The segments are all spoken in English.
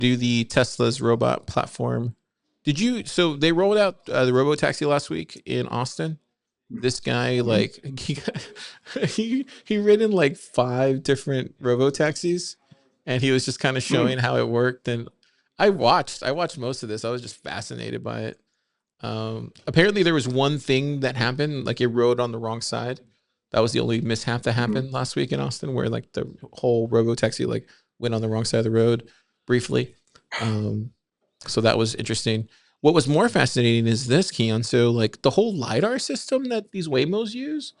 do the Tesla's robot platform. Did you? So they rolled out the Robotaxi last week in Austin. This guy, Hmm. like, he rid in like five different Robotaxis, and he was just kind of Hmm. showing how it worked. And I watched most of this. I was just fascinated by it. Apparently there was one thing that happened, like it rode on the wrong side. That was the only mishap that Hmm. happened last week in Austin, where like the whole Robotaxi like went on the wrong side of the road briefly. Um, so that was interesting. What was more fascinating is this, Keon. So like the whole LiDAR system that these Waymos use,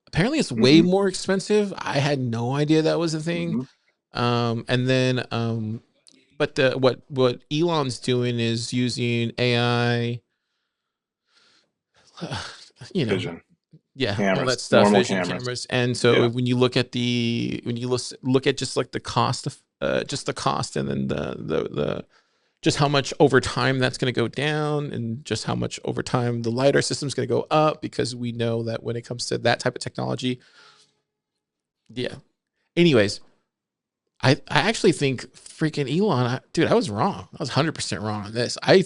apparently it's way Hmm. more expensive. I had no idea that was a thing. Hmm. And then but what Elon's doing is using AI, you know, Vision yeah, all that cameras, stuff, normal vision cameras. cameras. And so Yeah. when you look at look at just like the cost of just the cost, and then the just how much over time that's going to go down, and just how much over time the LiDAR system is going to go up, because we know that when it comes to that type of technology, yeah. Anyways, I actually think freaking Elon, dude, I was wrong. I was 100% wrong on this. I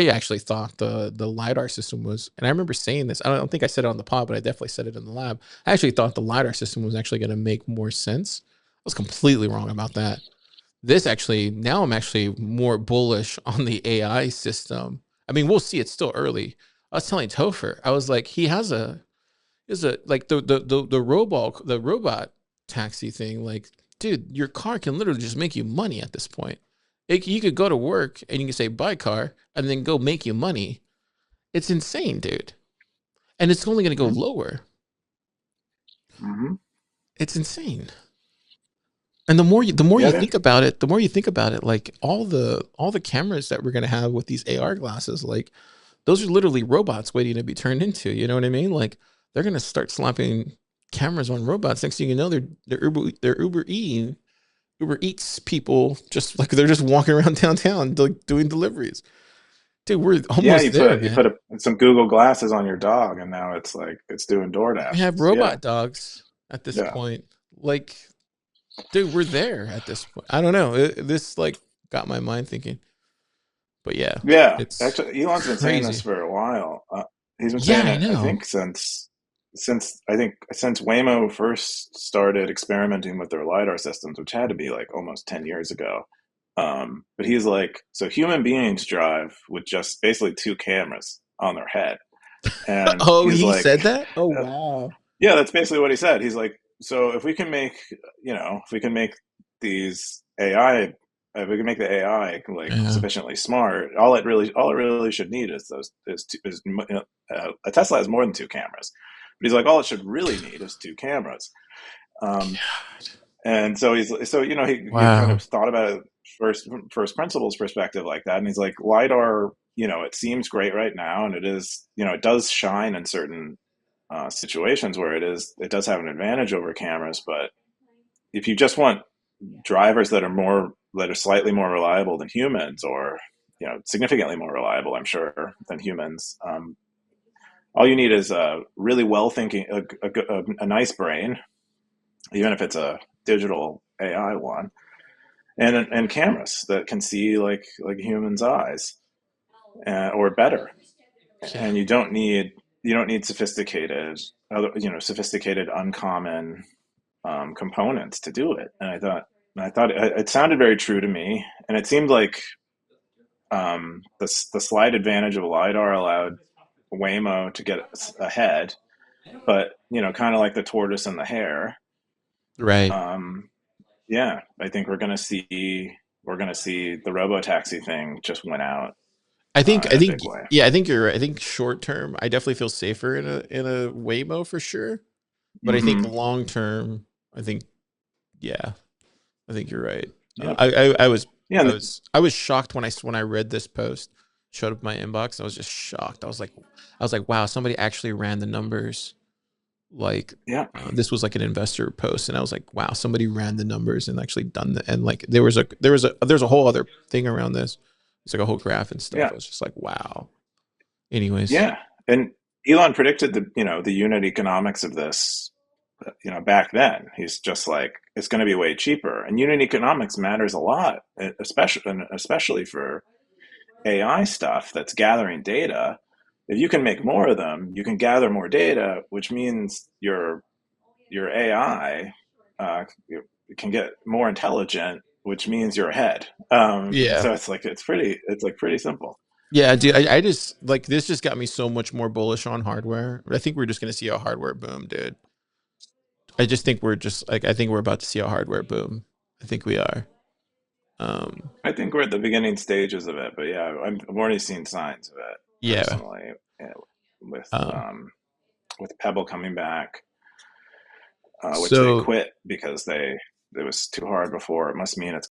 actually thought the LiDAR system was, and I remember saying this, I don't think I said it on the pod, but I definitely said it in the lab. I actually thought the LiDAR system was actually going to make more sense. I was completely wrong about that. This actually, now I'm actually more bullish on the AI system. I mean, we'll see. It's still early. I was telling Topher, I was like, he has a is a like the robot taxi thing. Like, dude, your car can literally just make you money at this point. You could go to work and you can say buy car and then go make you money. It's insane, dude. And it's only going to go Hmm. lower. Hmm. It's insane. And the more Yeah, you it is. think about it, the more you think about it, like all the cameras that we're gonna have with these AR glasses, like those are literally robots waiting to be turned into. You know what I mean? Like they're gonna start slapping cameras on robots. Next thing you know, they're Uber Eats people, just like they're just walking around downtown like doing deliveries. Dude, we're Yeah, almost there, you man. put some Google glasses on your dog, and now it's like it's doing We have DoorDashes. Yeah. robot dogs at this Yeah. point. Like, dude, we're there at this point. I don't know. This like got my mind thinking. But yeah, Yeah, it's actually, Elon's been saying this crazy. for a while. He's been Yeah, saying I it, I know. think, since Waymo first started experimenting with their LiDAR systems, which had to be like almost 10 years ago. But he's like, so human beings drive with just basically two cameras on their head, and Oh, he's he like, said that? Oh, uh, wow. yeah, that's basically what he said. He's like, so if we can make, if we can make these AI, if we can make the AI like Yeah. sufficiently smart, all it really should need is a Tesla has more than two cameras, but he's like, all it should really need is two cameras. Um, God. and so he kind Wow. of thought about it first principles perspective like that, and he's like, LiDAR, it seems great right now, and it is, it does shine in certain situations where it does have an advantage over cameras. But if you just want drivers that are slightly more reliable than humans, or significantly more reliable, I'm sure, than humans, all you need is a really well thinking, a nice brain, even if it's a digital AI one, and cameras that can see like humans' eyes, or better. Yeah. And you don't need sophisticated uncommon components to do it. And I thought it sounded very true to me, and it seemed like the slight advantage of lidar allowed Waymo to get ahead, but kind of like the tortoise and the hare. Right. Um, yeah, I think we're gonna see the robotaxi thing just went out I in a think, big way. yeah, I think you're right. I think short term, I definitely feel safer in a Waymo for sure. But I think Hmm. long term, I think, yeah, I think you're right. Yeah, yeah, I was shocked when I read this post showed up in my inbox. I was just shocked. I was like, wow, somebody actually ran the numbers. Like, yeah, this was like an investor post, and I was like, wow, somebody ran the numbers and actually done the, and like there's a whole other thing around this. It's like a whole graph and stuff. yeah, I was just like, wow. Anyways, yeah. And Elon predicted the unit economics of this back then. He's just like, it's going to be way cheaper. And unit economics matters a lot, especially for AI stuff that's gathering data. If you can make more of them, you can gather more data, which means your AI can get more intelligent, which means you're ahead. Yeah. So it's like pretty simple. Yeah, dude, I just like this just got me so much more bullish on hardware. I think we're just gonna see a hardware boom, dude. I just think we're just like I think we're about to see a hardware boom. I think we are. Um, I think we're at the beginning stages of it, but yeah, I've already seen signs of it yeah. personally, with Um, Pebble coming back, which they so quit because they it was too hard before. It must mean it's